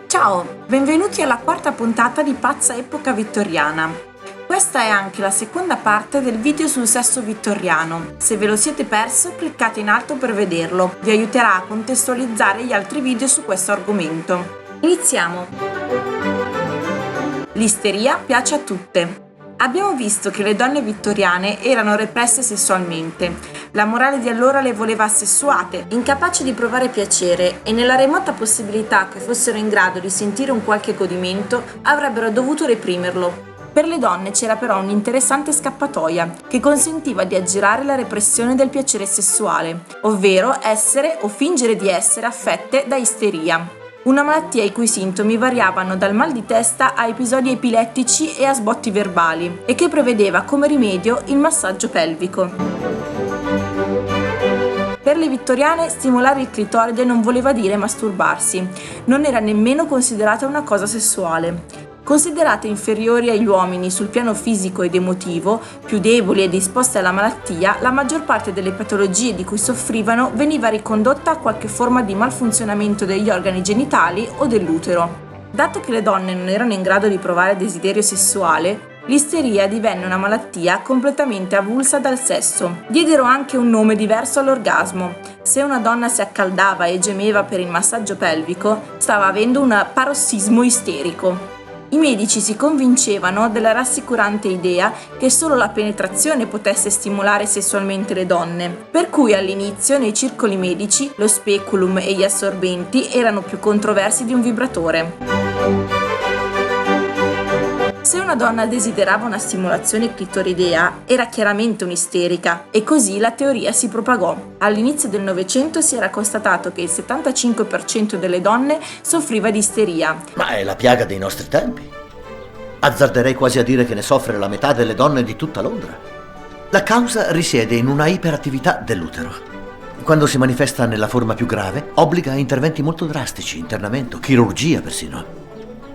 Ciao, benvenuti alla quarta puntata di Pazza Epoca Vittoriana. Questa è anche la seconda parte del video sul sesso vittoriano. Se ve lo siete perso, cliccate in alto per vederlo. Vi aiuterà a contestualizzare gli altri video su questo argomento. Iniziamo! L'isteria piace a tutte. Abbiamo visto che le donne vittoriane erano represse sessualmente. La morale di allora le voleva assessuate, incapaci di provare piacere, e nella remota possibilità che fossero in grado di sentire un qualche godimento, avrebbero dovuto reprimerlo. Per le donne c'era però un'interessante scappatoia che consentiva di aggirare la repressione del piacere sessuale, ovvero essere o fingere di essere affette da isteria. Una malattia i cui sintomi variavano dal mal di testa a episodi epilettici e a sbotti verbali, e che prevedeva come rimedio il massaggio pelvico. Per le vittoriane stimolare il clitoride non voleva dire masturbarsi, non era nemmeno considerata una cosa sessuale. Considerate inferiori agli uomini sul piano fisico ed emotivo, più deboli e disposte alla malattia, la maggior parte delle patologie di cui soffrivano veniva ricondotta a qualche forma di malfunzionamento degli organi genitali o dell'utero. Dato che le donne non erano in grado di provare desiderio sessuale, l'isteria divenne una malattia completamente avulsa dal sesso. Diedero anche un nome diverso all'orgasmo. Se una donna si accaldava e gemeva per il massaggio pelvico, stava avendo un parossismo isterico. I medici si convincevano della rassicurante idea che solo la penetrazione potesse stimolare sessualmente le donne, per cui all'inizio nei circoli medici lo speculum e gli assorbenti erano più controversi di un vibratore. Se una donna desiderava una stimolazione clitoridea, era chiaramente un'isterica, e così la teoria si propagò. All'inizio del Novecento si era constatato che il 75% delle donne soffriva di isteria. Ma è la piaga dei nostri tempi. Azzarderei quasi a dire che ne soffre la metà delle donne di tutta Londra. La causa risiede in una iperattività dell'utero. Quando si manifesta nella forma più grave, obbliga a interventi molto drastici, internamento, chirurgia persino.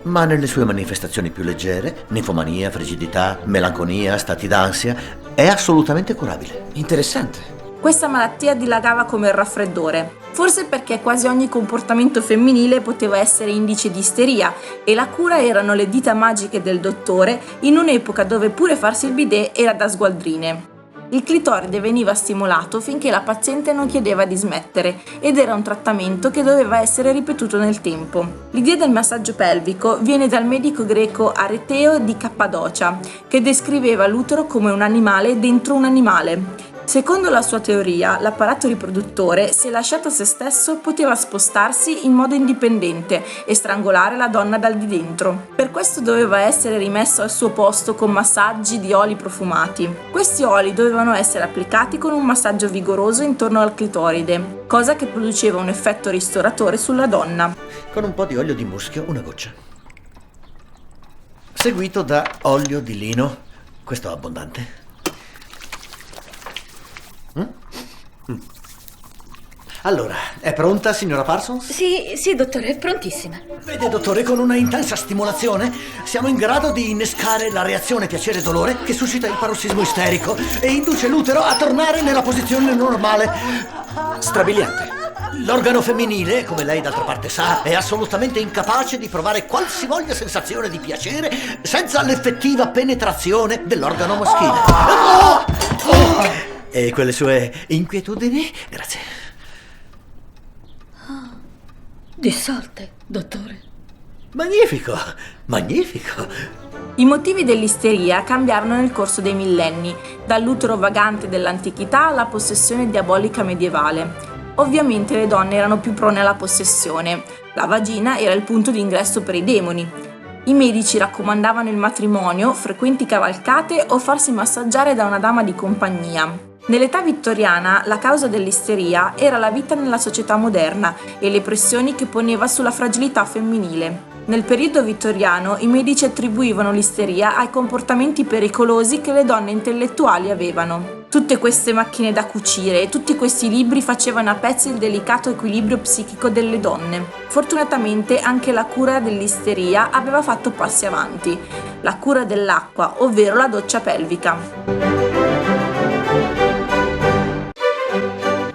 Ma nelle sue manifestazioni più leggere, ninfomania, frigidità, melanconia, stati d'ansia, è assolutamente curabile. Interessante. Questa malattia dilagava come il raffreddore, forse perché quasi ogni comportamento femminile poteva essere indice di isteria, e la cura erano le dita magiche del dottore in un'epoca dove pure farsi il bidet era da sgualdrine. Il clitoride veniva stimolato finché la paziente non chiedeva di smettere, ed era un trattamento che doveva essere ripetuto nel tempo. L'idea del massaggio pelvico viene dal medico greco Areteo di Cappadocia, che descriveva l'utero come un animale dentro un animale. Secondo la sua teoria, l'apparato riproduttore, se lasciato a se stesso, poteva spostarsi in modo indipendente e strangolare la donna dal di dentro. Per questo doveva essere rimesso al suo posto con massaggi di oli profumati. Questi oli dovevano essere applicati con un massaggio vigoroso intorno al clitoride, cosa che produceva un effetto ristoratore sulla donna. Con un po' di olio di muschio, una goccia. Seguito da olio di lino, questo abbondante. Allora, è pronta, signora Parsons? Sì, dottore, è prontissima. Vede, dottore, con una intensa stimolazione siamo in grado di innescare la reazione piacere-dolore che suscita il parossismo isterico e induce l'utero a tornare nella posizione normale. Strabiliante. L'organo femminile, come lei d'altra parte sa, è assolutamente incapace di provare qualsivoglia sensazione di piacere senza l'effettiva penetrazione dell'organo maschile. E quelle sue inquietudini? Grazie. Dissolte, dottore. Magnifico, magnifico. I motivi dell'isteria cambiarono nel corso dei millenni, dall'utero vagante dell'antichità alla possessione diabolica medievale. Ovviamente le donne erano più prone alla possessione. La vagina era il punto di ingresso per i demoni. I medici raccomandavano il matrimonio, frequenti cavalcate o farsi massaggiare da una dama di compagnia. Nell'età vittoriana la causa dell'isteria era la vita nella società moderna e le pressioni che poneva sulla fragilità femminile. Nel periodo vittoriano i medici attribuivano l'isteria ai comportamenti pericolosi che le donne intellettuali avevano. Tutte queste macchine da cucire e tutti questi libri facevano a pezzi il delicato equilibrio psichico delle donne. Fortunatamente anche la cura dell'isteria aveva fatto passi avanti. La cura dell'acqua, ovvero la doccia pelvica.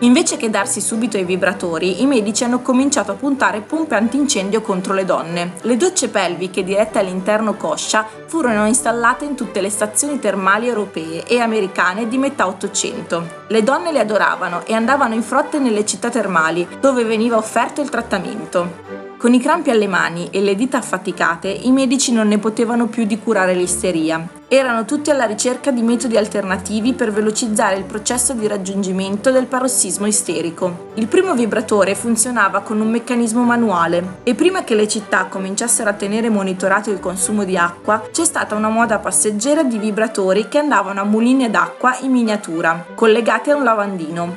Invece che darsi subito ai vibratori, i medici hanno cominciato a puntare pompe antincendio contro le donne. Le docce pelviche dirette all'interno coscia furono installate in tutte le stazioni termali europee e americane di metà Ottocento. Le donne le adoravano e andavano in frotte nelle città termali, dove veniva offerto il trattamento. Con i crampi alle mani e le dita affaticate, i medici non ne potevano più di curare l'isteria. Erano tutti alla ricerca di metodi alternativi per velocizzare il processo di raggiungimento del parossismo isterico. Il primo vibratore funzionava con un meccanismo manuale e prima che le città cominciassero a tenere monitorato il consumo di acqua, c'è stata una moda passeggera di vibratori che andavano a mulini d'acqua in miniatura, collegati a un lavandino.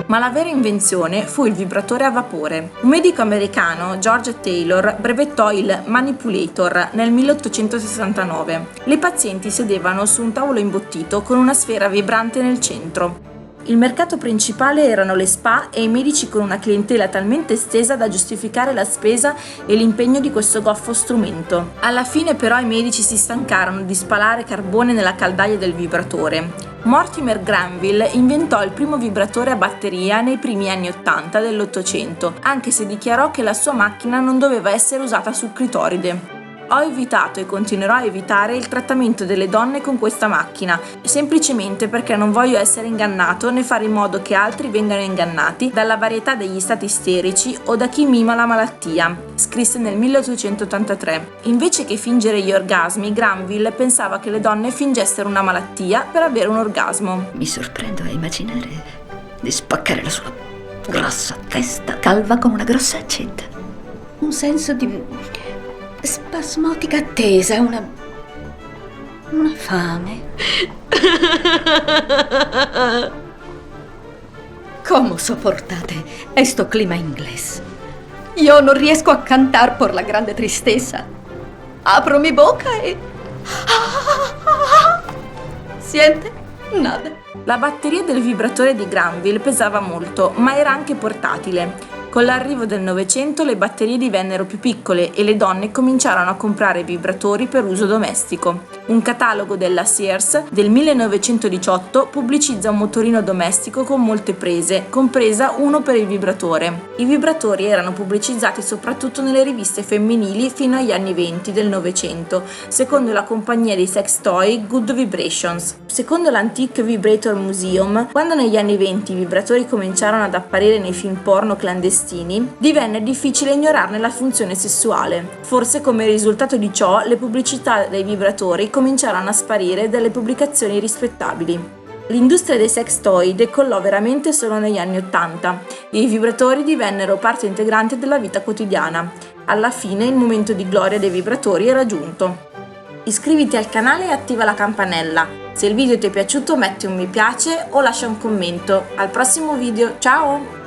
Ma la vera invenzione fu il vibratore a vapore. Un medico americano, George Taylor, brevettò il Manipulator nel 1869. Le pazienti sedevano su un tavolo imbottito con una sfera vibrante nel centro. Il mercato principale erano le spa e i medici con una clientela talmente estesa da giustificare la spesa e l'impegno di questo goffo strumento. Alla fine però i medici si stancarono di spalare carbone nella caldaia del vibratore. Mortimer Granville inventò il primo vibratore a batteria nei primi anni '80 dell'Ottocento, anche se dichiarò che la sua macchina non doveva essere usata sul clitoride. Ho evitato e continuerò a evitare il trattamento delle donne con questa macchina, semplicemente perché non voglio essere ingannato né fare in modo che altri vengano ingannati dalla varietà degli stati isterici o da chi mima la malattia, scrisse nel 1883. Invece che fingere gli orgasmi, Granville pensava che le donne fingessero una malattia per avere un orgasmo. Mi sorprendo a immaginare di spaccare la sua grossa testa calva con una grossa accetta. Un senso di spasmodica attesa, una fame. ¿Cómo soportate esto clima inglés? Yo no riesco a cantar por la grande tristeza. Apro mi boca e... Siente? Nada. La batteria del vibratore di Granville pesava molto, ma era anche portatile. Con l'arrivo del Novecento le batterie divennero più piccole e le donne cominciarono a comprare vibratori per uso domestico. Un catalogo della Sears del 1918 pubblicizza un motorino domestico con molte prese, compresa uno per il vibratore. I vibratori erano pubblicizzati soprattutto nelle riviste femminili fino agli anni 20 del Novecento, secondo la compagnia di sex toy Good Vibrations. Secondo l'Antique Vibrator Museum, quando negli anni 20 i vibratori cominciarono ad apparire nei film porno clandestini, divenne difficile ignorarne la funzione sessuale. Forse come risultato di ciò, le pubblicità dei vibratori cominciarono a sparire dalle pubblicazioni rispettabili. L'industria dei sex toy decollò veramente solo negli anni '80 e i vibratori divennero parte integrante della vita quotidiana. Alla fine il momento di gloria dei vibratori era giunto. Iscriviti al canale e attiva la campanella. Se il video ti è piaciuto metti un mi piace o lascia un commento. Al prossimo video, ciao!